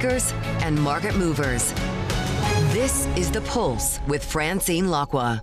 makers and market movers. This is The Pulse with Francine Lacqua.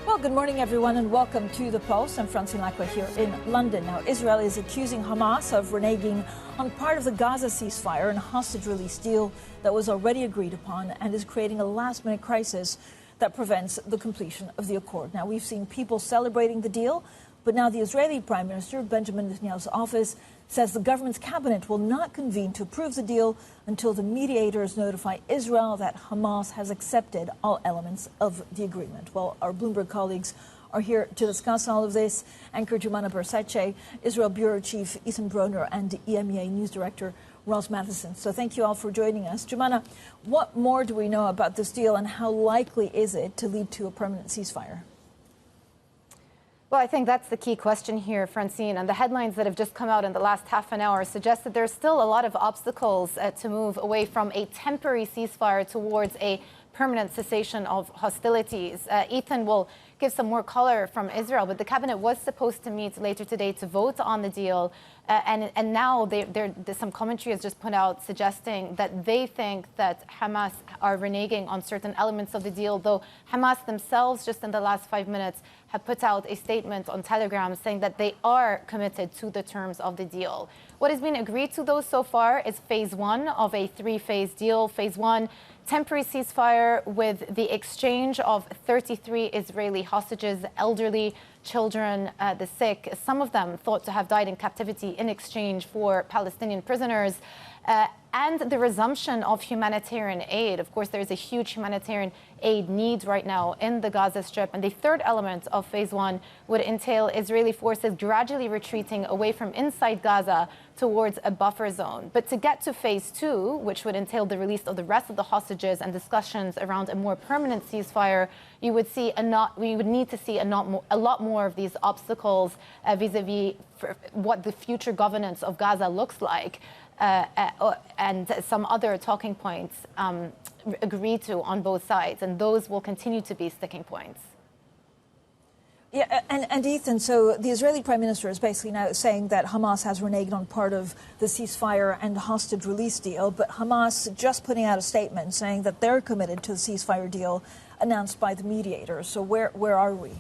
Well, good morning, everyone, and welcome to The Pulse. I'm Francine Lacqua here in London. Now, Israel is accusing Hamas of reneging on part of the Gaza ceasefire and hostage release deal that was already agreed upon and is creating a last-minute crisis that prevents the completion of the accord. Now, we've seen people celebrating the deal, but now the Israeli Prime Minister, Benjamin Netanyahu's office, says the government's cabinet will not convene to approve the deal until the mediators notify Israel that Hamas has accepted all elements of the agreement. Well, our Bloomberg colleagues are here to discuss all of this. Anchor Jumana Bersace, Israel Bureau Chief Ethan Broner, and EMEA News Director Ross Matheson. So thank you all for joining us. Jumana, what more do we know about this deal and how likely is it to lead to a permanent ceasefire? Well, I think that's the key question here, Francine. And the headlines that have just come out in the last half an hour suggest that there's still a lot of obstacles to move away from a temporary ceasefire towards a permanent cessation of hostilities. Ethan will give some more color from Israel, but the cabinet was supposed to meet later today to vote on the deal. And now some commentary has just put out suggesting that they think that Hamas are reneging on certain elements of the deal, though Hamas themselves just in the last 5 minutes have put out a statement on Telegram saying that they are committed to the terms of the deal. What has been agreed to, though, so far is phase one of a three-phase deal. Phase one, temporary ceasefire with the exchange of 33 Israeli hostages, elderly, children, the sick, some of them thought to have died in captivity in exchange for Palestinian prisoners, and the resumption of humanitarian aid. Of course, there is a huge humanitarian aid need right now in the Gaza Strip. And the third element of phase one would entail Israeli forces gradually retreating away from inside Gaza towards a buffer zone. But to get to phase two, which would entail the release of the rest of the hostages and discussions around a more permanent ceasefire, we would need to see a lot more of these obstacles vis-a-vis what the future governance of Gaza looks like. And some other talking points agreed to on both sides, and those will continue to be sticking points. Yeah, and Ethan, so the Israeli Prime Minister is basically now saying that Hamas has reneged on part of the ceasefire and hostage release deal, but Hamas just putting out a statement saying that they're committed to the ceasefire deal announced by the mediators. So where are we?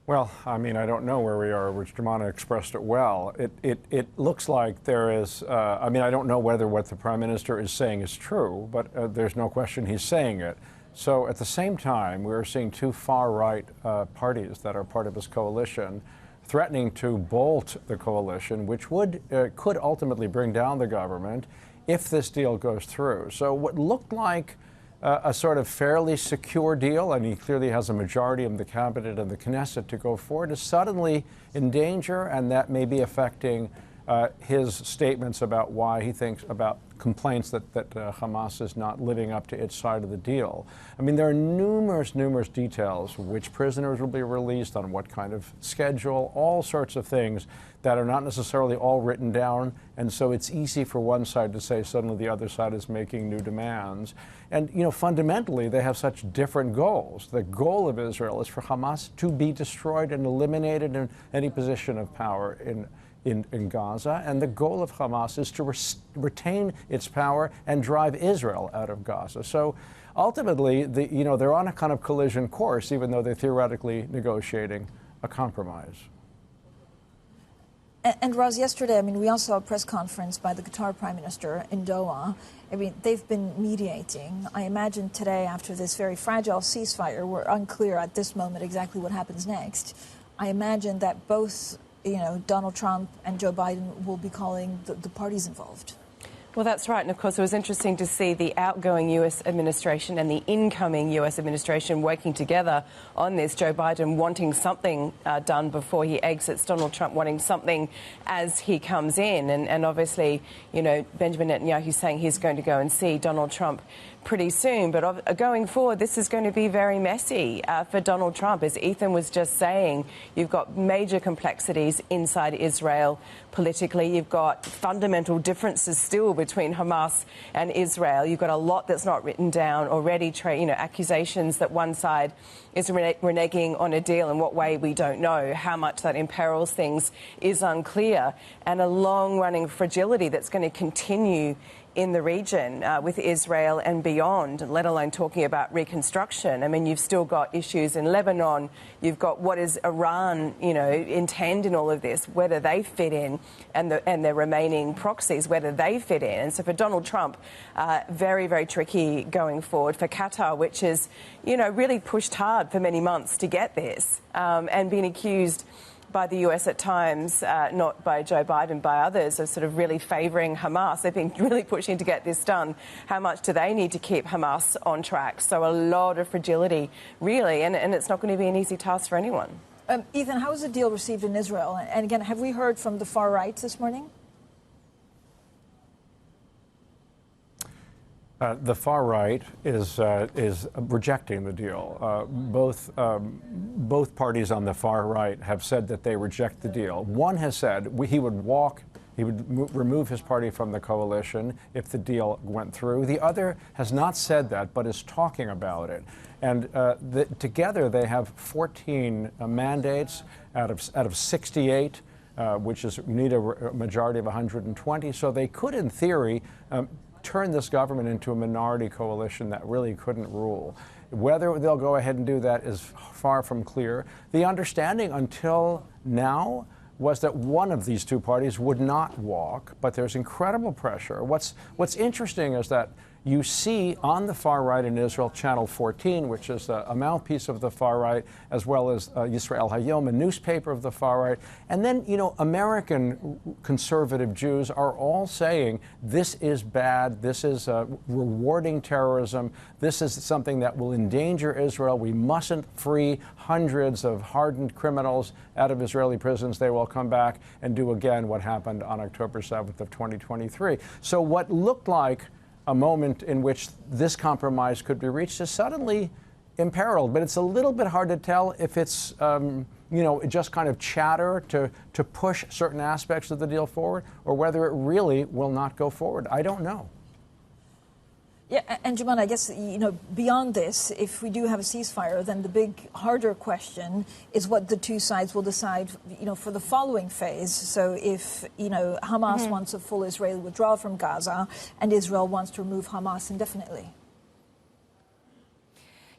Well, I mean, I don't know where we are, which Jumana expressed it well. It looks like there is, I mean, I don't know whether what the Prime Minister is saying is true, but there's no question he's saying it. So at the same time, we're seeing two far-right parties that are part of this coalition threatening to bolt the coalition, which could ultimately bring down the government if this deal goes through. So what looked like a sort of fairly secure deal, and he clearly has a majority of the cabinet and the Knesset to go forward, is suddenly in danger, and that may be affecting his statements about why he thinks about complaints that Hamas is not living up to its side of the deal. I mean, there are numerous details, which prisoners will be released, on what kind of schedule, all sorts of things that are not necessarily all written down. And so it's easy for one side to say suddenly the other side is making new demands. And, you know, fundamentally, they have such different goals. The goal of Israel is for Hamas to be destroyed and eliminated in any position of power in Gaza, and the goal of Hamas is to retain its power and drive Israel out of Gaza. So ultimately, they're on a kind of collision course, even though they're theoretically negotiating a compromise. And Roz, yesterday, I mean, we also saw a press conference by the Qatar Prime Minister in Doha. I mean, they've been mediating. I imagine today, after this very fragile ceasefire, we're unclear at this moment exactly what happens next. I imagine that both Donald Trump and Joe Biden will be calling the parties involved. Well, that's right. And of course, it was interesting to see the outgoing U.S. administration and the incoming U.S. administration working together on this. Joe Biden wanting something done before he exits, Donald Trump wanting something as he comes in. And obviously, Benjamin Netanyahu saying he's going to go and see Donald Trump pretty soon. But going forward, this is going to be very messy for Donald Trump. As Ethan was just saying, you've got major complexities inside Israel politically. You've got fundamental differences still between Hamas and Israel. You've got a lot that's not written down already, accusations that one side is reneging on a deal. In what way, we don't know. How much that imperils things is unclear. And a long-running fragility that's going to continue in the region with Israel and beyond, let alone talking about reconstruction. I mean, you've still got issues in Lebanon. You've got what does Iran, intend in all of this, whether they fit in, and their remaining proxies, whether they fit in. And so for Donald Trump, very, very tricky going forward. For Qatar, which is, really pushed hard for many months to get this and been accused by the US at times, not by Joe Biden, by others, of sort of really favouring Hamas. They've been really pushing to get this done. How much do they need to keep Hamas on track? So a lot of fragility, really, and it's not going to be an easy task for anyone. Ethan, how was the deal received in Israel? And again, have we heard from the far right this morning? The far right is rejecting the deal. Both parties on the far right have said that they reject the deal. One has said he would remove his party from the coalition if the deal went through. The other has not said that, but is talking about it. And together they have 14 mandates out of 68. Which is you need a majority of 120. So they could, in theory, turn this government into a minority coalition that really couldn't rule. Whether they'll go ahead and do that is far from clear. The understanding until now was that one of these two parties would not walk, but there's incredible pressure. What's interesting is that you see on the far right in Israel, Channel 14, which is a mouthpiece of the far right, as well as Yisrael Hayom, a newspaper of the far right. And then, American conservative Jews are all saying this is bad, this is rewarding terrorism, this is something that will endanger Israel. We mustn't free hundreds of hardened criminals out of Israeli prisons. They will come back and do again what happened on October 7th of 2023. So what looked like a moment in which this compromise could be reached is suddenly imperiled. But it's a little bit hard to tell if it's, just kind of chatter to push certain aspects of the deal forward, or whether it really will not go forward. I don't know. Yeah, and Juman, I guess, beyond this, if we do have a ceasefire, then the big, harder question is what the two sides will decide, for the following phase. So if, Hamas wants a full Israeli withdrawal from Gaza and Israel wants to remove Hamas indefinitely.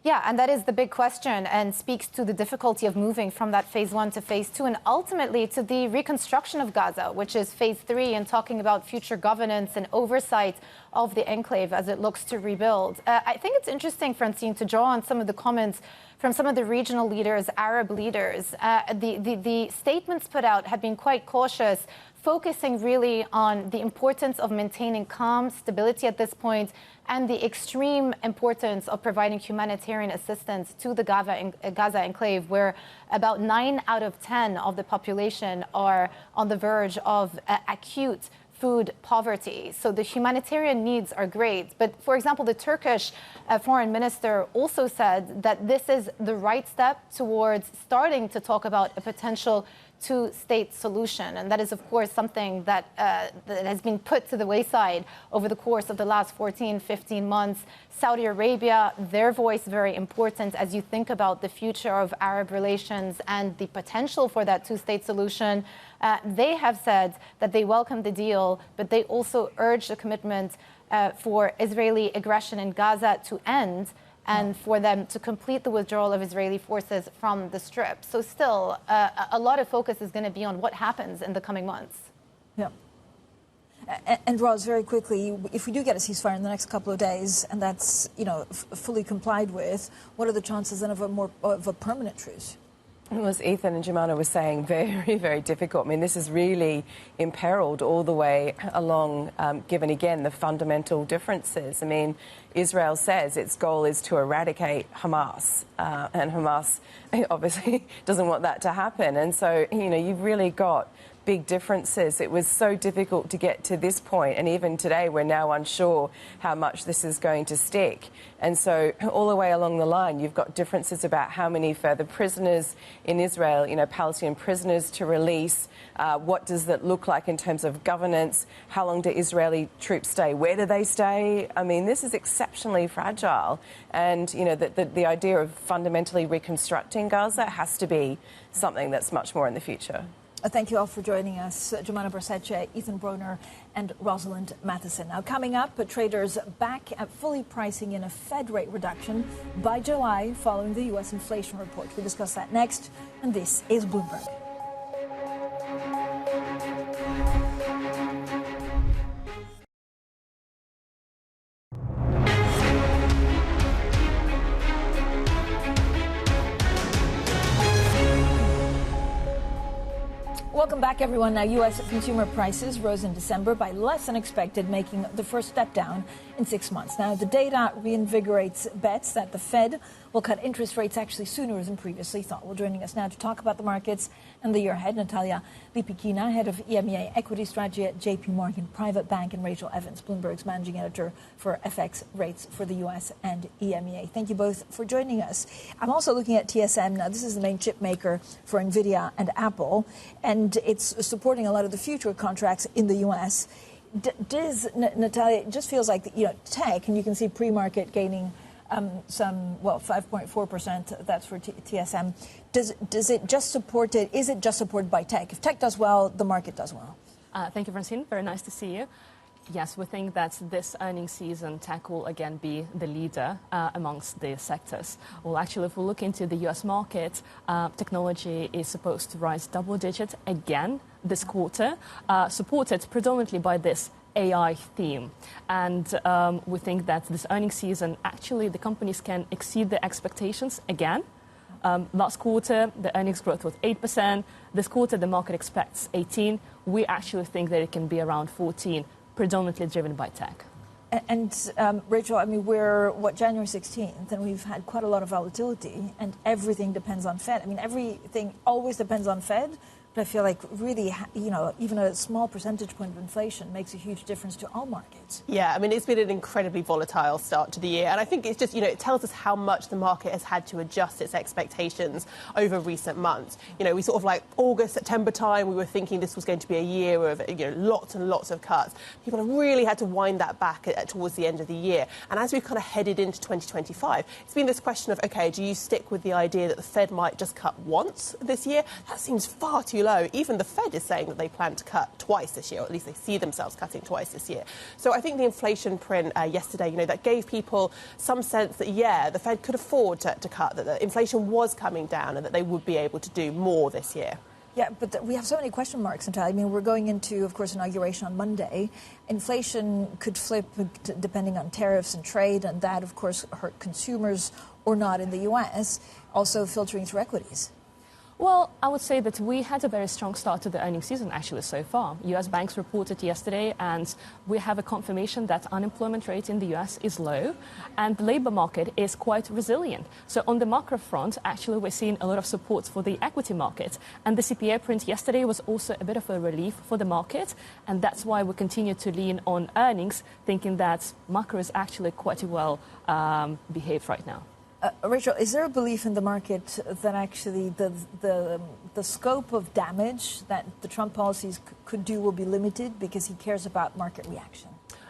Yeah, and that is the big question and speaks to the difficulty of moving from that phase 1 to phase 2 and ultimately to the reconstruction of Gaza, which is phase 3, and talking about future governance and oversight of the enclave as it looks to rebuild. I think it's interesting, Francine, to draw on some of the comments from some of the regional leaders, Arab leaders. The statements put out have been quite cautious, focusing really on the importance of maintaining calm, stability at this point, and the extreme importance of providing humanitarian assistance to the Gaza enclave, where about 9 out of 10 of the population are on the verge of acute food poverty. So the humanitarian needs are great. But, for example, the Turkish foreign minister also said that this is the right step towards starting to talk about a potential two-state solution. And that is, of course, something that has been put to the wayside over the course of the last 14, 15 months. Saudi Arabia, their voice very important as you think about the future of Arab relations and the potential for that two-state solution. They have said that they welcome the deal, but they also urge the commitment for Israeli aggression in Gaza to end and for them to complete the withdrawal of Israeli forces from the Strip. So still, a lot of focus is going to be on what happens in the coming months. Yeah. And Roz, very quickly, if we do get a ceasefire in the next couple of days, and that's fully complied with, what are the chances then of a permanent truce? As Ethan and Jemana were saying, very, very difficult. I mean, this is really imperiled all the way along, given, again, the fundamental differences. I mean, Israel says its goal is to eradicate Hamas, and Hamas obviously doesn't want that to happen. And so, you've really got big differences. It was so difficult to get to this point, and even today we're now unsure how much this is going to stick. And so all the way along the line, you've got differences about how many further prisoners in Israel, Palestinian prisoners to release. What does that look like in terms of governance? How long do Israeli troops stay? Where do they stay? I mean, this is exceptionally fragile. And, the idea of fundamentally reconstructing Gaza has to be something that's much more in the future. Thank you all for joining us. Jemana Barseche, Ethan Broner, and Rosalind Matheson. Now, coming up, traders back at fully pricing in a Fed rate reduction by July following the U.S. inflation report. We discuss that next, and this is Bloomberg. Welcome back, everyone. Now, U.S. consumer prices rose in December by less than expected, making the first step down in 6 months. Now, the data reinvigorates bets that the Fed will cut interest rates actually sooner than previously thought. Well, joining us now to talk about the markets and the year ahead, Nataliia Lipikhina, head of EMEA equity strategy at JPMorgan Private Bank, and Rachel Evans, Bloomberg's managing editor for FX rates for the U.S. and EMEA. Thank you both for joining us. I'm also looking at TSM. Now, this is the main chip maker for NVIDIA and Apple, and it's supporting a lot of the future contracts in the U.S. Nataliia, it just feels like, tech, and you can see pre-market gaining 5.4%. That's for TSM. Does it just support it? Is it just supported by tech? If tech does well, the market does well. Thank you, Francine. Very nice to see you. Yes, we think that this earnings season, tech will again be the leader amongst the sectors. Well, actually, if we look into the U.S. market, technology is supposed to rise double digits again this quarter, supported predominantly by this AI theme. And we think that this earnings season, actually, the companies can exceed their expectations again. Last quarter, the earnings growth was 8%. This quarter, the market expects 18%. We actually think that it can be around 14%. Predominantly driven by tech. And Rachel, I mean, we're, January 16th, and we've had quite a lot of volatility, and everything depends on Fed. I mean, everything always depends on Fed, but I feel like really, even a small percentage point of inflation makes a huge difference to all markets. Yeah, I mean, it's been an incredibly volatile start to the year, and I think it's just, it tells us how much the market has had to adjust its expectations over recent months. We sort of August, September time, we were thinking this was going to be a year of, lots and lots of cuts. People have really had to wind that back towards the end of the year. And as we've kind of headed into 2025, it's been this question of, OK, do you stick with the idea that the Fed might just cut once this year? That seems far too low. Even the Fed is saying that they plan to cut twice this year, or at least they see themselves cutting twice this year. So I think the inflation print yesterday, that gave people some sense that, the Fed could afford to cut, that the inflation was coming down and that they would be able to do more this year. Yeah, but we have so many question marks, Nataliia. I mean, we're going into, of course, inauguration on Monday. Inflation could flip depending on tariffs and trade, and that, of course, hurt consumers or not in the U.S., also filtering through equities. Well, I would say that we had a very strong start to the earnings season, actually, so far. U.S. banks reported yesterday, and we have a confirmation that unemployment rate in the U.S. is low, and the labor market is quite resilient. So on the macro front, actually, we're seeing a lot of support for the equity market. And the CPI print yesterday was also a bit of a relief for the market, and that's why we continue to lean on earnings, thinking that macro is actually quite well behaved right now. Rachel, is there a belief in the market that actually the scope of damage that the Trump policies could do will be limited because he cares about market reaction?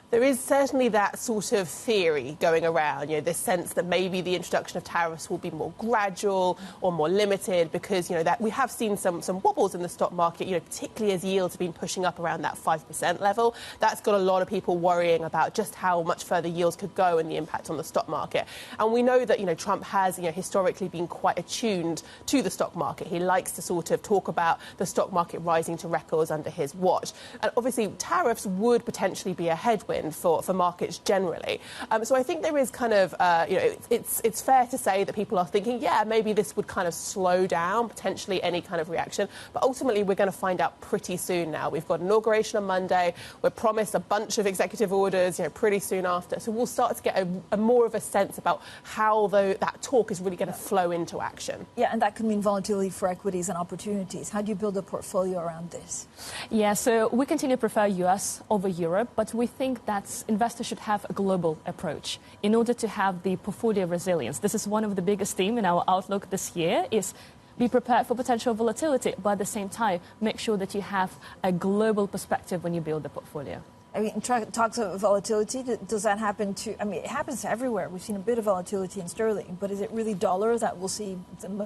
There is certainly that sort of theory going around, this sense that maybe the introduction of tariffs will be more gradual or more limited because, that we have seen some wobbles in the stock market, particularly as yields have been pushing up around that 5% level. That's got a lot of people worrying about just how much further yields could go and the impact on the stock market. And we know that, Trump has, historically been quite attuned to the stock market. He likes to sort of talk about the stock market rising to records under his watch. And obviously, tariffs would potentially be a headwind. tailwind for markets generally. So I think there is kind of, it's fair to say that people are thinking, yeah, maybe this would kind of slow down potentially any kind of reaction. But ultimately, we're going to find out pretty soon now. We've got inauguration on Monday. We're promised a bunch of executive orders, pretty soon after. So we'll start to get a more of a sense about how that talk is really going to flow into action. Yeah, and that could mean volatility for equities and opportunities. How do you build a portfolio around this? Yeah, so we continue to prefer US over Europe, but we think that investors should have a global approach in order to have the portfolio resilience. This is one of the biggest themes in our outlook this year is be prepared for potential volatility, but at the same time, make sure that you have a global perspective when you build the portfolio. I mean, talks of volatility, does that happen to, I mean, it happens to everywhere. We've seen a bit of volatility in sterling, but is it really dollar that will see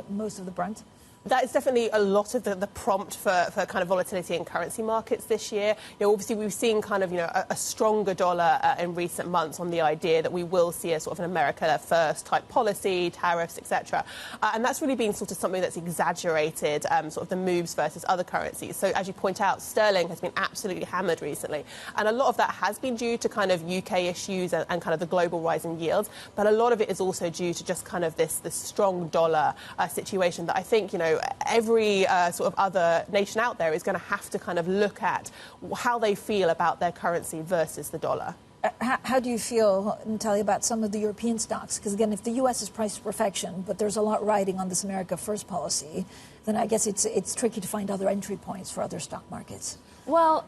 most of the brunt? That is definitely a lot of the prompt for kind of volatility in currency markets this year. Obviously, we've seen kind of, a stronger dollar in recent months on the idea that we will see a sort of an America first type policy, tariffs, etc. And that's really been sort of something that's exaggerated sort of the moves versus other currencies. So as you point out, sterling has been absolutely hammered recently. And a lot of that has been due to kind of UK issues and kind of the global rise in yields. But a lot of it is also due to just kind of this strong dollar situation that I think, every sort of other nation out there is going to have to kind of look at how they feel about their currency versus the dollar. How do you feel, Nataliia, about some of the European stocks? Because, again, if the U.S. is priced to perfection, but there's a lot riding on this America First policy, then I guess it's tricky to find other entry points for other stock markets. Well,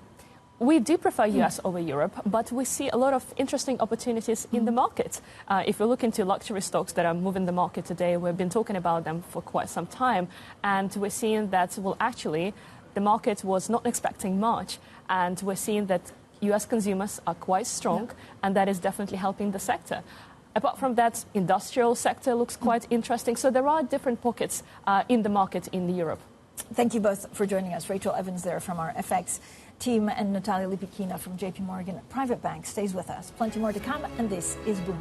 we do prefer US over Europe, but we see a lot of interesting opportunities in the market. If we look into luxury stocks that are moving the market today, we've been talking about them for quite some time, and we're seeing that, well, actually, the market was not expecting much, and we're seeing that US consumers are quite strong, and that is definitely helping the sector. Apart from that, industrial sector looks quite interesting. So there are different pockets in the market in Europe. Thank you both for joining us. Rachel Evans there from our FX team and Nataliia Lipikhina from JPMorgan Private Bank stays with us. Plenty more to come, and this is Bloomberg.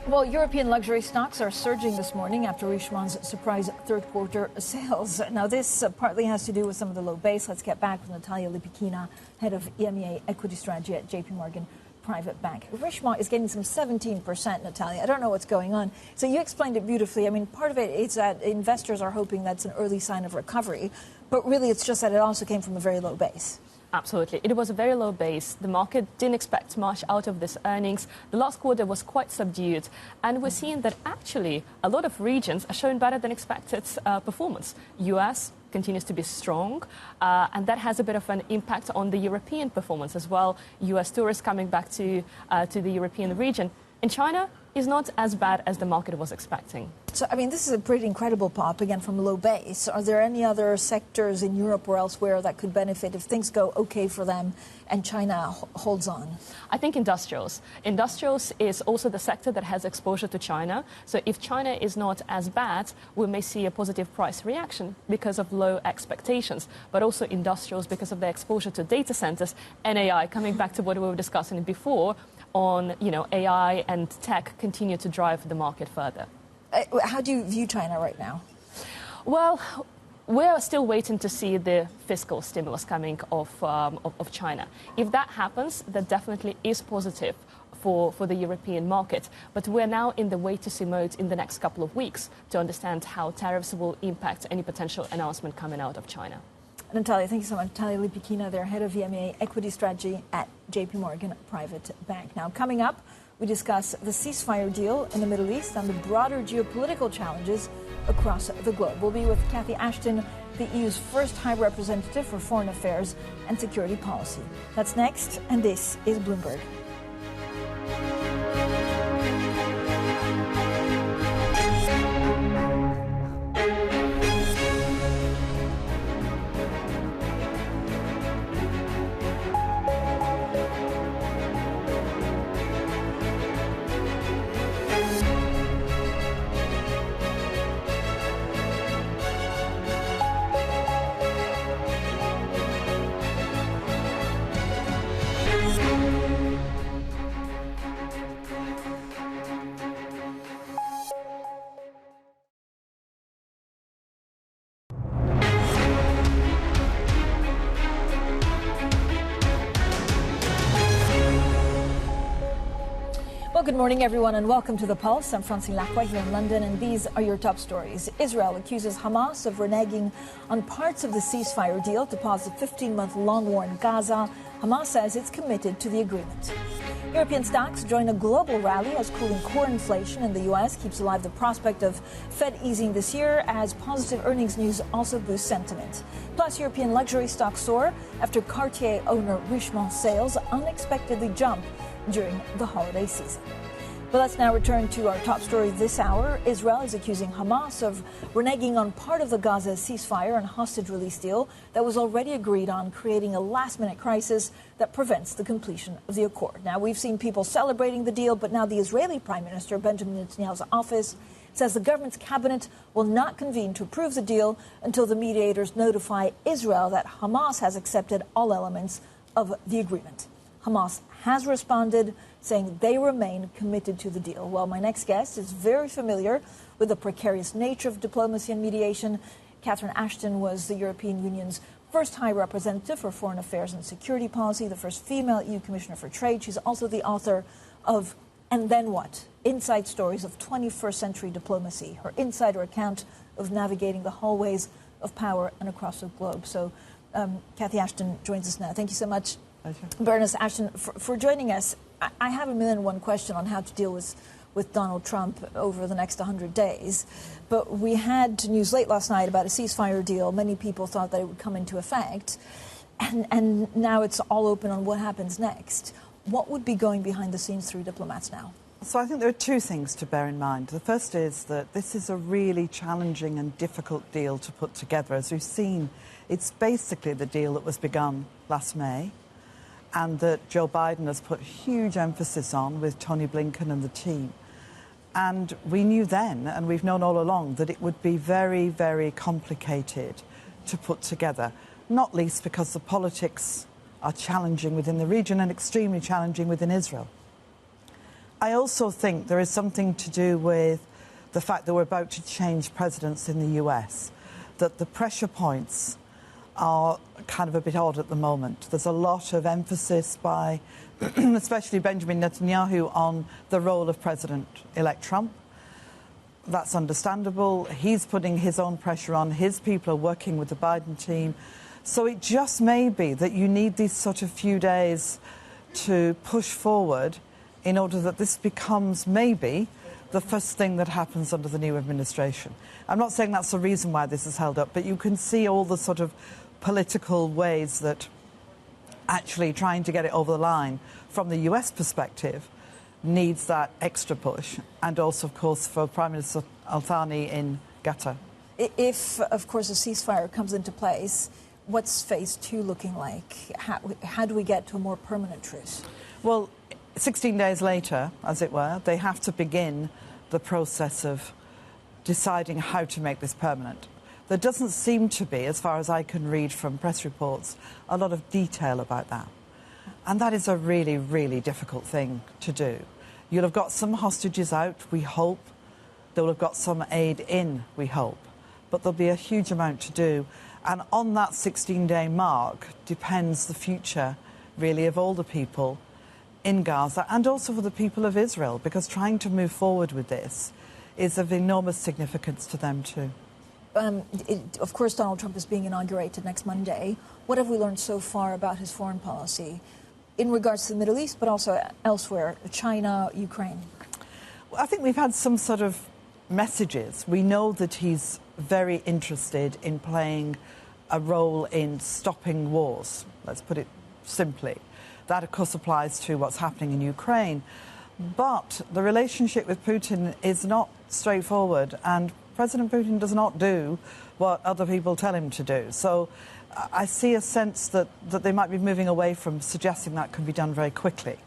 Well, European luxury stocks are surging this morning after Richemont's surprise third-quarter sales. Now, this partly has to do with some of the low base. Let's get back with Nataliia Lipikhina, head of EMEA equity strategy at JPMorgan Private Bank. Richemont is getting some 17%, Nataliia. I don't know what's going on. So you explained it beautifully. I mean, part of it is that investors are hoping that's an early sign of recovery, but really it's just that it also came from a very low base. Absolutely. It was a very low base. The market didn't expect much out of this earnings. The last quarter was quite subdued. And we're seeing that actually a lot of regions are showing better than expected performance. US continues to be strong, and that has a bit of an impact on the European performance as well. US tourists coming back to the European region. In China, is not as bad as the market was expecting. So, I mean, this is a pretty incredible pop, again, from a low base. Are there any other sectors in Europe or elsewhere that could benefit if things go okay for them and China holds on? I think industrials. Industrials is also the sector that has exposure to China. So if China is not as bad, we may see a positive price reaction because of low expectations. But also industrials because of their exposure to data centers and AI, coming back to what we were discussing before, on, AI and tech continue to drive the market further. How do you view China right now? Well, we're still waiting to see the fiscal stimulus coming of China. If that happens, that definitely is positive for the European market. But we're now in the wait-to-see mode in the next couple of weeks to understand how tariffs will impact any potential announcement coming out of China. Nataliia, thank you so much. Nataliia Lipikhina, their head of EMEA equity strategy at JPMorgan Private Bank. Now, coming up, we discuss the ceasefire deal in the Middle East and the broader geopolitical challenges across the globe. We'll be with Cathy Ashton, the EU's first High Representative for Foreign Affairs and Security Policy. That's next, and this is Bloomberg. Well, good morning, everyone, and welcome to The Pulse. I'm Francine Lacqua here in London, and these are your top stories. Israel accuses Hamas of reneging on parts of the ceasefire deal to pause the 15-month long war in Gaza. Hamas says it's committed to the agreement. European stocks join a global rally as cooling core inflation in the U.S. keeps alive the prospect of Fed easing this year, as positive earnings news also boosts sentiment. Plus, European luxury stocks soar after Cartier owner Richemont sales unexpectedly jump during the holiday season. But let's now return to our top story this hour. Israel is accusing Hamas of reneging on part of the Gaza ceasefire and hostage release deal that was already agreed on, creating a last-minute crisis that prevents the completion of the accord. Now, we've seen people celebrating the deal, but now the Israeli Prime Minister, Benjamin Netanyahu's office, says the government's cabinet will not convene to approve the deal until the mediators notify Israel that Hamas has accepted all elements of the agreement. Hamas has responded, saying they remain committed to the deal. Well, my next guest is very familiar with the precarious nature of diplomacy and mediation. Catherine Ashton was the European Union's first High Representative for Foreign Affairs and Security Policy, the first female EU Commissioner for Trade. She's also the author of And Then What? Inside Stories of 21st Century Diplomacy, her insider account of navigating the hallways of power and across the globe. So Cathy Ashton joins us now. Thank you so much, Baroness Ashton, for joining us. I have a million and one question on how to deal with Donald Trump over the next 100 days. But we had news late last night about a ceasefire deal. Many people thought that it would come into effect. And now it's all open on what happens next. What would be going behind the scenes through diplomats now? So I think there are two things to bear in mind. The first is that this is a really challenging and difficult deal to put together. As we've seen, it's basically the deal that was begun last May, and that Joe Biden has put huge emphasis on with Tony Blinken and the team. And we knew then, and we've known all along, that it would be very, very complicated to put together, not least because the politics are challenging within the region and extremely challenging within Israel. I also think there is something to do with the fact that we're about to change presidents in the US, that the pressure points are kind of a bit odd at the moment. There's a lot of emphasis by especially Benjamin Netanyahu on the role of President-elect Trump. That's understandable. He's putting his own pressure on. His people are working with the Biden team. So it just may be that you need these sort of few days to push forward in order that this becomes maybe the first thing that happens under the new administration. I'm not saying that's the reason why this is held up, but you can see all the sort of political ways that actually trying to get it over the line from the US perspective needs that extra push, and also, of course, for Prime Minister Al-Thani in Qatar. If, of course, a ceasefire comes into place, what's phase two looking like? How do we get to a more permanent truce? Well, 16 days later, as it were, they have to begin the process of deciding how to make this permanent. There doesn't seem to be, as far as I can read from press reports, a lot of detail about that. And that is a really, really difficult thing to do. You'll have got some hostages out, we hope. They'll have got some aid in, we hope. But there'll be a huge amount to do. And on that 16-day mark depends the future, really, of all the people in Gaza and also for the people of Israel, because trying to move forward with this is of enormous significance to them too. Of course, Donald Trump is being inaugurated next Monday. What have we learned so far about his foreign policy in regards to the Middle East, but also elsewhere, China, Ukraine? Well, I think we've had some sort of messages. We know that he's very interested in playing a role in stopping wars, let's put it simply. That, of course, applies to what's happening in Ukraine. But the relationship with Putin is not straightforward, and President Putin does not do what other people tell him to do. So I see a sense that they might be moving away from suggesting that can be done very quickly.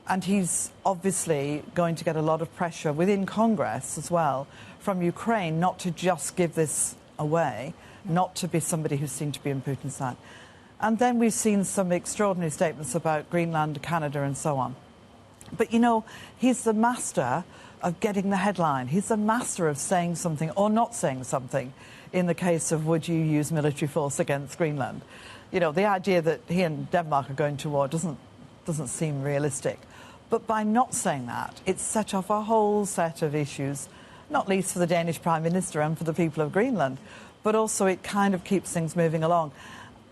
And he's obviously going to get a lot of pressure within Congress as well from Ukraine not to just give this away, not to be somebody who's seen to be on Putin's side. And then we've seen some extraordinary statements about Greenland, Canada and so on. But, you know, he's the master of getting the headline. He's the master of saying something or not saying something in the case of would you use military force against Greenland. You know, the idea that he and Denmark are going to war doesn't seem realistic. But by not saying that, it's set off a whole set of issues, not least for the Danish Prime Minister and for the people of Greenland, but also it kind of keeps things moving along.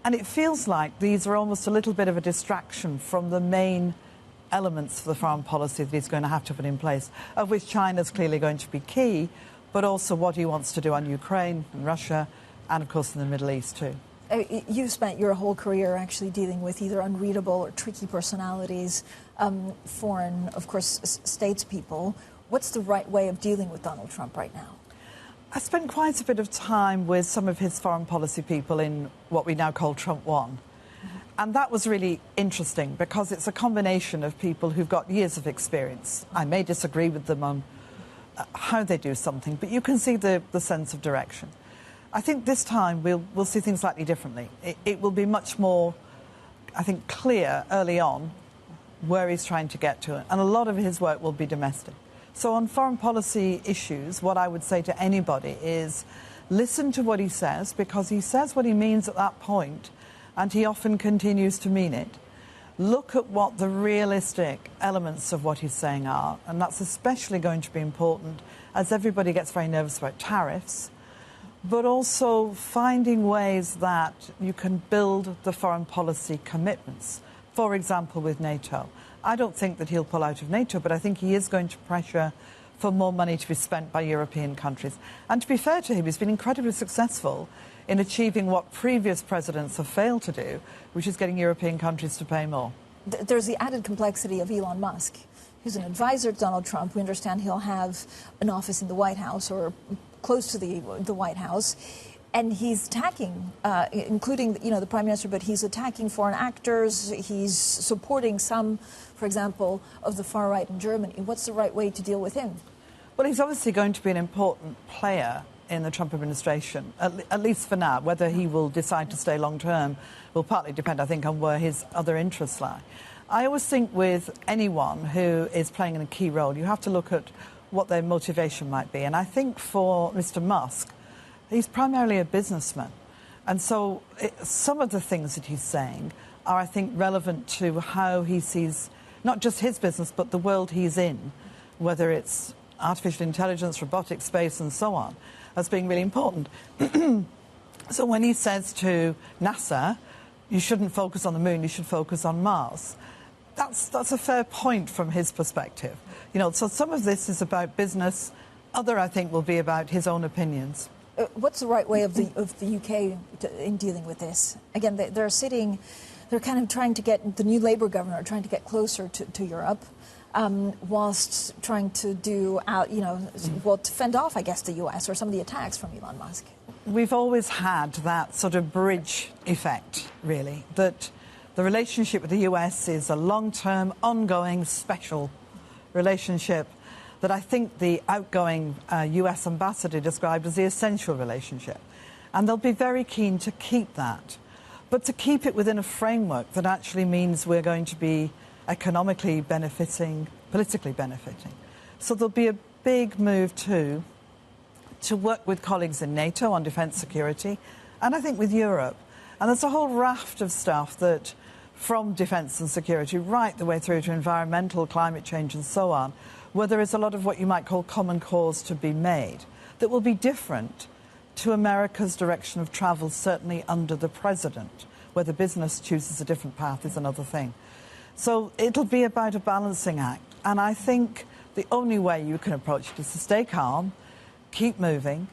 And it feels like these are almost a little bit of a distraction from the main elements for the foreign policy that he's going to have to put in place, of which China's clearly going to be key, but also what he wants to do on Ukraine and Russia and, of course, in the Middle East too. You've spent your whole career actually dealing with either unreadable or tricky personalities, foreign, of course, statespeople. What's the right way of dealing with Donald Trump right now? I spent quite a bit of time with some of his foreign policy people in what we now call Trump 1. And that was really interesting because it's a combination of people who've got years of experience. I may disagree with them on how they do something, but you can see the sense of direction. I think this time we'll see things slightly differently. It will be much more, I think, clear early on where he's trying to get to. And a lot of his work will be domestic. So on foreign policy issues, what I would say to anybody is listen to what he says, because he says what he means at that point, and he often continues to mean it. Look at what the realistic elements of what he's saying are, and that's especially going to be important as everybody gets very nervous about tariffs, but also finding ways that you can build the foreign policy commitments. For example, with NATO. I don't think that he'll pull out of NATO, but I think he is going to pressure for more money to be spent by European countries. And to be fair to him, he's been incredibly successful in achieving what previous presidents have failed to do, which is getting European countries to pay more. There's the added complexity of Elon Musk, who's an advisor to Donald Trump. We understand he'll have an office in the White House or close to the White House. And he's attacking, including, the Prime Minister, but he's attacking foreign actors. He's supporting some, for example, of the far right in Germany. What's the right way to deal with him? Well, he's obviously going to be an important player in the Trump administration, at least for now. Whether he will decide to stay long term will partly depend, I think, on where his other interests lie. I always think with anyone who is playing a key role, you have to look at what their motivation might be. And I think for Mr. Musk, he's primarily a businessman. And so some of the things that he's saying are, I think, relevant to how he sees not just his business, but the world he's in, whether it's artificial intelligence, robotics, space, and so on, as being really important. So when he says to NASA, you shouldn't focus on the moon, you should focus on Mars, that's a fair point from his perspective. So some of this is about business. Other, I think, will be about his own opinions. What's the right way of the UK in dealing with this? Again, they're kind of trying to get the new Labour government trying to get closer to Europe, whilst trying to do, to fend off, I guess, the US or some of the attacks from Elon Musk. We've always had that sort of bridge effect, really, that the relationship with the US is a long-term, ongoing, special relationship that I think the outgoing US ambassador described as the essential relationship. And they'll be very keen to keep that, but to keep it within a framework that actually means we're going to be economically benefiting, politically benefiting. So there'll be a big move to work with colleagues in NATO on defence security, and I think with Europe. And there's a whole raft of stuff that, from defence and security right the way through to environmental, climate change and so on, where there is a lot of what you might call common cause to be made, that will be different to America's direction of travel, certainly under the president. Whether business chooses a different path is another thing. So it'll be about a balancing act. And I think the only way you can approach it is to stay calm, keep moving,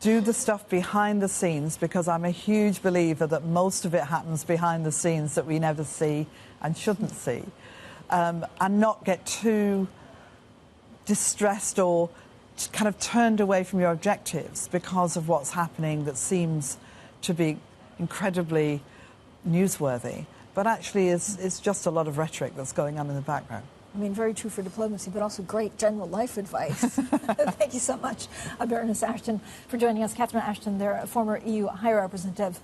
do the stuff behind the scenes, because I'm a huge believer that most of it happens behind the scenes that we never see and shouldn't see. And not get too distressed or kind of turned away from your objectives because of what's happening that seems to be incredibly newsworthy, but actually is just a lot of rhetoric that's going on in the background. I mean, very true for diplomacy, but also great general life advice. Thank you so much, Baroness Ashton, for joining us. Catherine Ashton, they're a former EU High Representative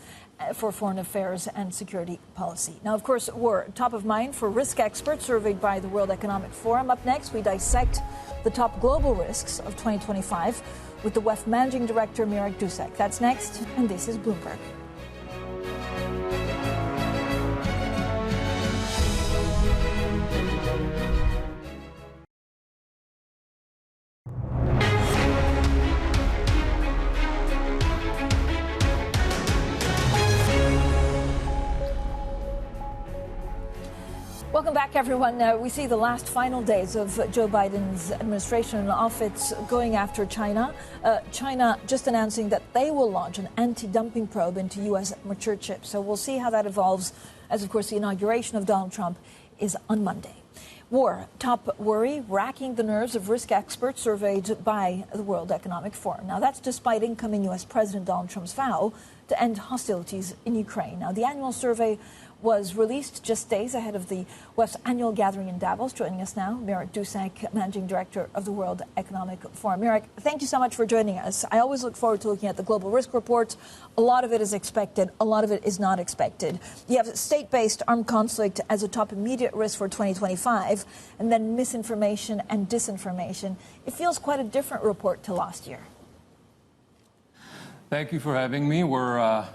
for Foreign Affairs and Security Policy. Now, of course, we're top of mind for risk experts surveyed by the World Economic Forum. Up next, we dissect the top global risks of 2025 with the WEF Managing Director, Mirek Dusek. That's next, and this is Bloomberg. Welcome back, everyone. We see the last final days of Joe Biden's administration in office going after China. China just announcing that they will launch an anti-dumping probe into U.S. mature chips. So we'll see how that evolves, as, of course, the inauguration of Donald Trump is on Monday. War, top worry, racking the nerves of risk experts surveyed by the World Economic Forum. Now, that's despite incoming U.S. President Donald Trump's vow to end hostilities in Ukraine. Now, the annual survey was released just days ahead of the West's annual gathering in Davos. Joining us now, Mirek, Dusek, Managing Director of the World Economic Forum. Mirek, thank you so much for joining us. I always look forward to looking at the global risk reports. A lot of it is expected. A lot of it is not expected. You have state-based armed conflict as a top immediate risk for 2025, and then misinformation and disinformation. It feels quite a different report to last year. Thank you for having me. We're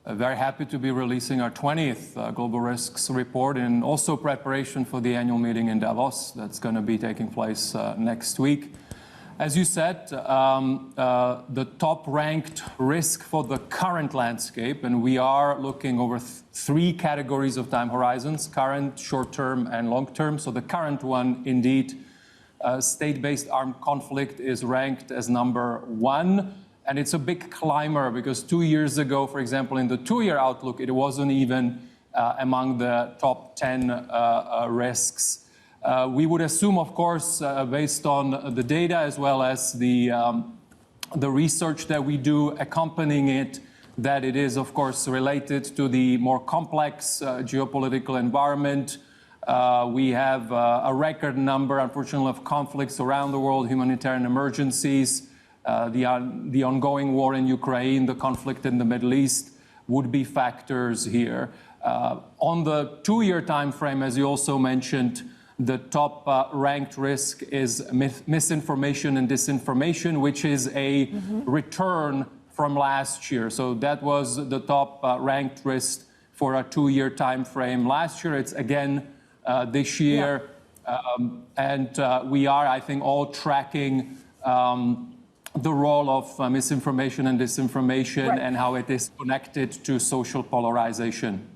very happy to be releasing our 20th Global Risks Report in also preparation for the annual meeting in Davos that's going to be taking place next week. As you said, the top-ranked risk for the current landscape, and we are looking over three categories of time horizons: current, short-term, and long-term. So the current one, indeed, state-based armed conflict is ranked as number one. And it's a big climber because 2 years ago, for example, in the two-year outlook, it wasn't even among the top 10 risks. We would assume, of course, based on the data as well as the research that we do accompanying it, that it is, of course, related to the more complex geopolitical environment. We have a record number, unfortunately, of conflicts around the world, humanitarian emergencies. The ongoing war in Ukraine, the conflict in the Middle East would be factors here. On the two-year time frame, as you also mentioned, the top ranked risk is misinformation and disinformation, which is a return from last year. So that was the top ranked risk for a two-year time frame. Last year, it's again this year. Yeah. We are, I think, all tracking the role of misinformation and disinformation, right, and how it is connected to social polarization.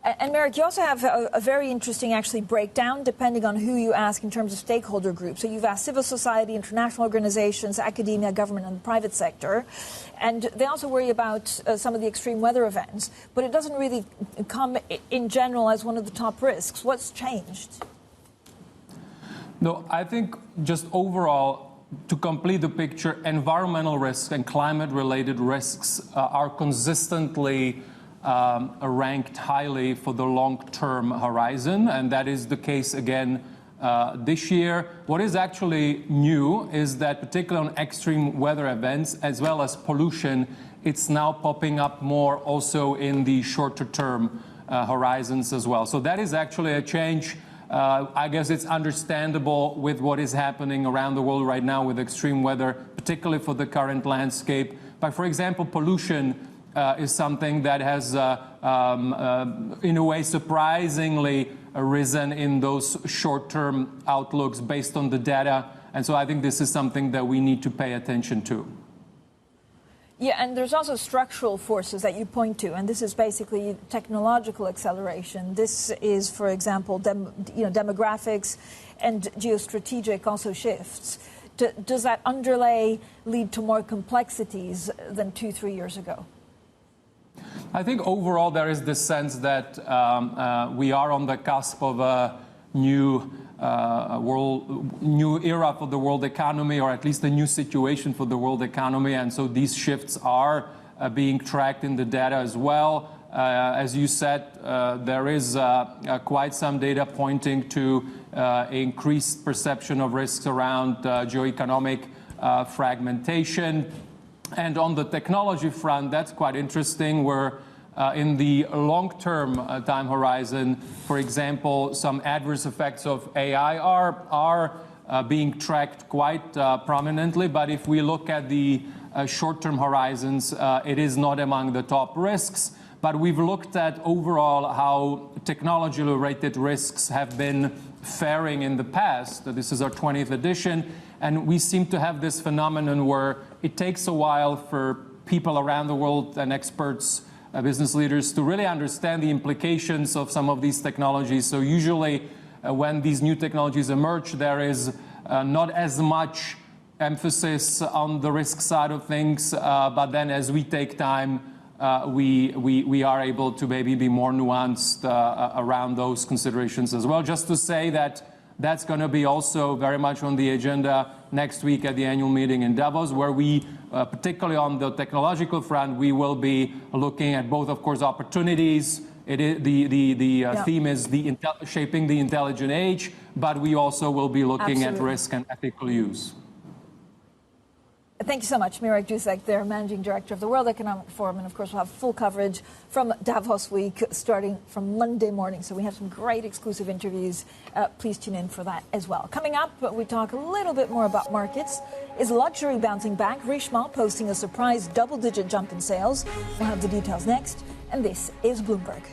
And Mirek, you also have a very interesting, actually, breakdown depending on who you ask in terms of stakeholder groups. So you've asked civil society, international organizations, academia, government, and the private sector. And they also worry about some of the extreme weather events. But it doesn't really come in general as one of the top risks. What's changed? No, I think just overall, to complete the picture, environmental risks and climate-related risks are consistently ranked highly for the long-term horizon, and that is the case again this year. What is actually new is that, particularly on extreme weather events as well as pollution, it's now popping up more also in the shorter-term horizons as well. So that is actually a change. I guess it's understandable with what is happening around the world right now with extreme weather, particularly for the current landscape. But for example, pollution is something that has, in a way, surprisingly risen in those short-term outlooks based on the data. And so I think this is something that we need to pay attention to. Yeah, and there's also structural forces that you point to, and this is basically technological acceleration. This is, for example, demographics and geostrategic also shifts. Does that underlay lead to more complexities than 2-3 years ago? I think overall there is this sense that we are on the cusp of a new era for the world economy, or at least a new situation for the world economy. And so these shifts are being tracked in the data as well. As you said, there is quite some data pointing to increased perception of risks around geoeconomic fragmentation. And on the technology front, that's quite interesting, where in the long-term time horizon, for example, some adverse effects of AI are being tracked quite prominently. But if we look at the short-term horizons, it is not among the top risks. But we've looked at overall how technology-related risks have been faring in the past. This is our 20th edition. And we seem to have this phenomenon where it takes a while for people around the world and experts business leaders to really understand the implications of some of these technologies. So usually when these new technologies emerge, there is not as much emphasis on the risk side of things, but then as we take time, we are able to maybe be more nuanced around those considerations as well. Just to say that that's going to be also very much on the agenda next week at the annual meeting in Davos, where we, particularly on the technological front, we will be looking at both, of course, opportunities. The theme is shaping the intelligent age, but we also will be looking at risk and ethical use. Thank you so much, Mirek Dusek, there, Managing Director of the World Economic Forum. And of course, we'll have full coverage from Davos Week starting from Monday morning. So we have some great exclusive interviews. Please tune in for that as well. Coming up, we talk a little bit more about markets. Is luxury bouncing back? Richemont posting a surprise double-digit jump in sales. We'll have the details next. And this is Bloomberg.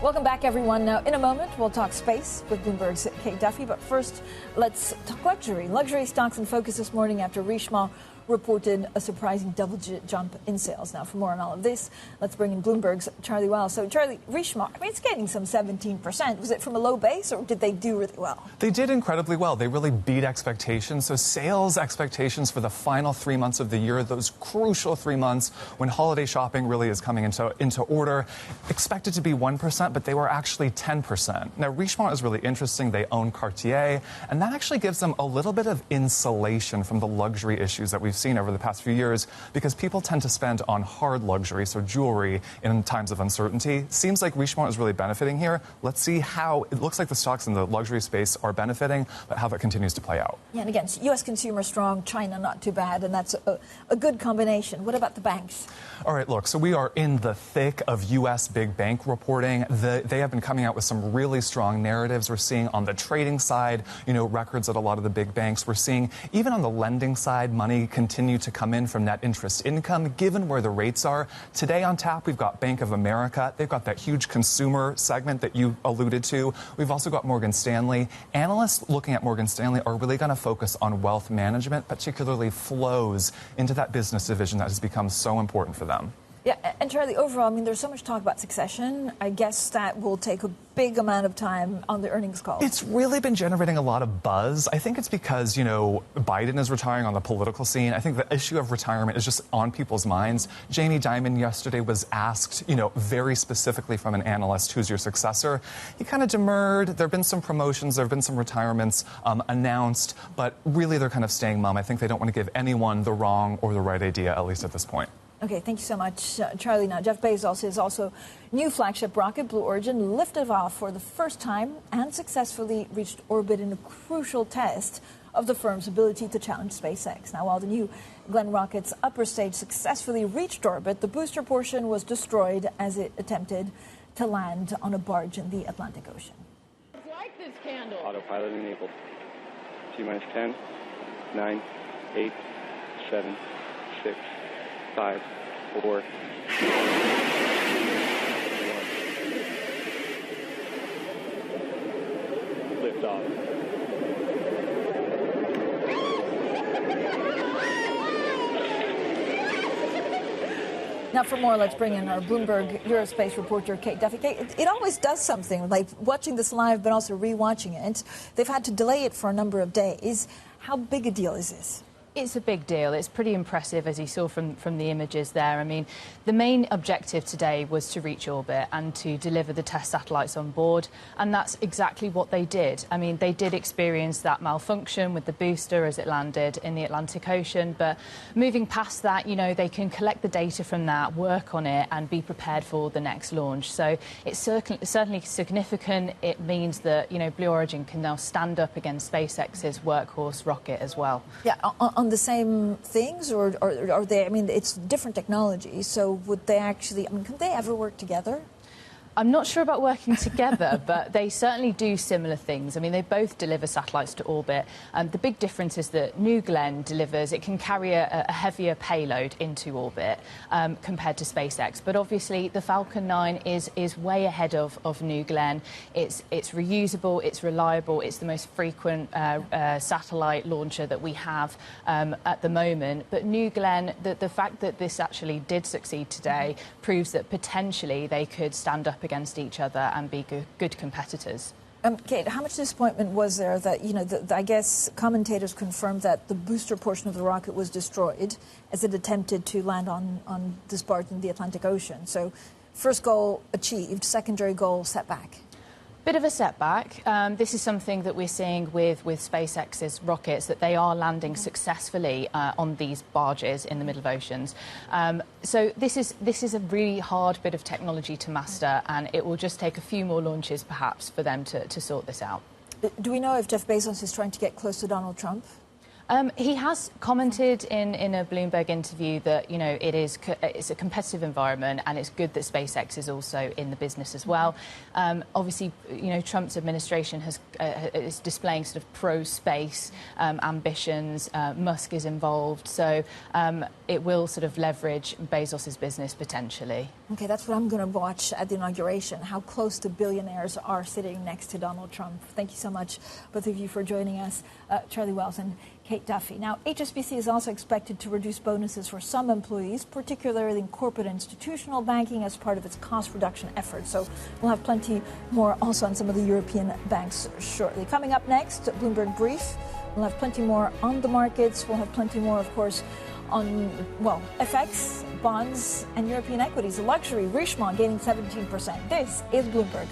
Welcome back, everyone. Now, in a moment, we'll talk space with Bloomberg's Kate Duffy. But first, let's talk luxury. Luxury stocks in focus this morning after Richemont reported a surprising double-digit jump in sales. Now, for more on all of this, let's bring in Bloomberg's Charlie Wells. So, Charlie, Richemont, I mean, it's getting some 17%. Was it from a low base, or did they do really well? They did incredibly well. They really beat expectations. So sales expectations for the final 3 months of the year, those crucial 3 months when holiday shopping really is coming into order, expected to be 1%, but they were actually 10%. Now, Richemont is really interesting. They own Cartier, and that actually gives them a little bit of insulation from the luxury issues that we've seen over the past few years, because people tend to spend on hard luxury, so jewelry, in times of uncertainty. Seems like Richemont is really benefiting here. Let's see how it looks like the stocks in the luxury space are benefiting, but how that continues to play out. Yeah, and again, U.S. consumer strong, China not too bad, and that's a good combination. What about the banks? All right, look, so we are in the thick of U.S. big bank reporting. They have been coming out with some really strong narratives. We're seeing on the trading side, records at a lot of the big banks. We're seeing even on the lending side, money continue to come in from net interest income, given where the rates are. Today on tap, we've got Bank of America. They've got that huge consumer segment that you alluded to. We've also got Morgan Stanley. Analysts looking at Morgan Stanley are really going to focus on wealth management, particularly flows into that business division that has become so important for them. Yeah, and Charlie, overall, I mean, there's so much talk about succession. I guess that will take a big amount of time on the earnings call. It's really been generating a lot of buzz. I think it's because, Biden is retiring on the political scene. I think the issue of retirement is just on people's minds. Jamie Dimon yesterday was asked, very specifically from an analyst, who's your successor? He kind of demurred. There have been some promotions. There have been some retirements announced, but really they're kind of staying mum. I think they don't want to give anyone the wrong or the right idea, at least at this point. Okay, thank you so much, Charlie. Now, Jeff Bezos is also new flagship rocket, Blue Origin, lifted off for the first time and successfully reached orbit in a crucial test of the firm's ability to challenge SpaceX. Now, while the new Glenn rocket's upper stage successfully reached orbit, the booster portion was destroyed as it attempted to land on a barge in the Atlantic Ocean. It's like this candle. Autopilot enabled. T-minus 10, 9, 8, 7, 6, 5, 4, 1. Lift off. Now, for more, let's bring in our Bloomberg Eurospace reporter, Kate Duffy. Kate, it always does something, like watching this live, but also rewatching it. They've had to delay it for a number of days. How big a deal is this? It's a big deal. It's pretty impressive, as you saw from the images there. I mean, the main objective today was to reach orbit and to deliver the test satellites on board, and that's exactly what they did. I mean, they did experience that malfunction with the booster as it landed in the Atlantic Ocean, but moving past that, they can collect the data from that, work on it, and be prepared for the next launch. So it's certainly significant. It means that, Blue Origin can now stand up against SpaceX's workhorse rocket as well. Yeah, on the same things, or are they? I mean, it's different technology. So would they actually? I mean, can they ever work together? I'm not sure about working together, but they certainly do similar things. I mean, they both deliver satellites to orbit. The big difference is that New Glenn it can carry a heavier payload into orbit compared to SpaceX. But obviously, the Falcon 9 is way ahead of New Glenn. It's reusable, it's reliable, it's the most frequent satellite launcher that we have at the moment. But New Glenn, the fact that this actually did succeed today proves that potentially they could stand up against each other and be good competitors. Kate, how much disappointment was there that, I guess commentators confirmed that the booster portion of the rocket was destroyed as it attempted to land on this barge in the Atlantic Ocean. So first goal achieved, secondary goal set back. Bit of a setback. This is something that we're seeing with SpaceX's rockets, that they are landing successfully on these barges in the middle of oceans. So this is a really hard bit of technology to master, and it will just take a few more launches, perhaps, for them to sort this out. Do we know if Jeff Bezos is trying to get close to Donald Trump? He has commented in a Bloomberg interview that, it's a competitive environment, and it's good that SpaceX is also in the business as well. Obviously, Trump's administration is displaying sort of pro-space ambitions. Musk is involved, so it will sort of leverage Bezos's business potentially. Okay, that's what I'm going to watch at the inauguration, how close to billionaires are sitting next to Donald Trump. Thank you so much, both of you, for joining us, Charlie Wells and Kate Duffy. Now, HSBC is also expected to reduce bonuses for some employees, particularly in corporate institutional banking, as part of its cost reduction efforts. So we'll have plenty more also on some of the European banks shortly. Coming up next, Bloomberg Brief. We'll have plenty more on the markets. We'll have plenty more, of course, on, FX, bonds, and European equities. Luxury, Richemont gaining 17%. This is Bloomberg.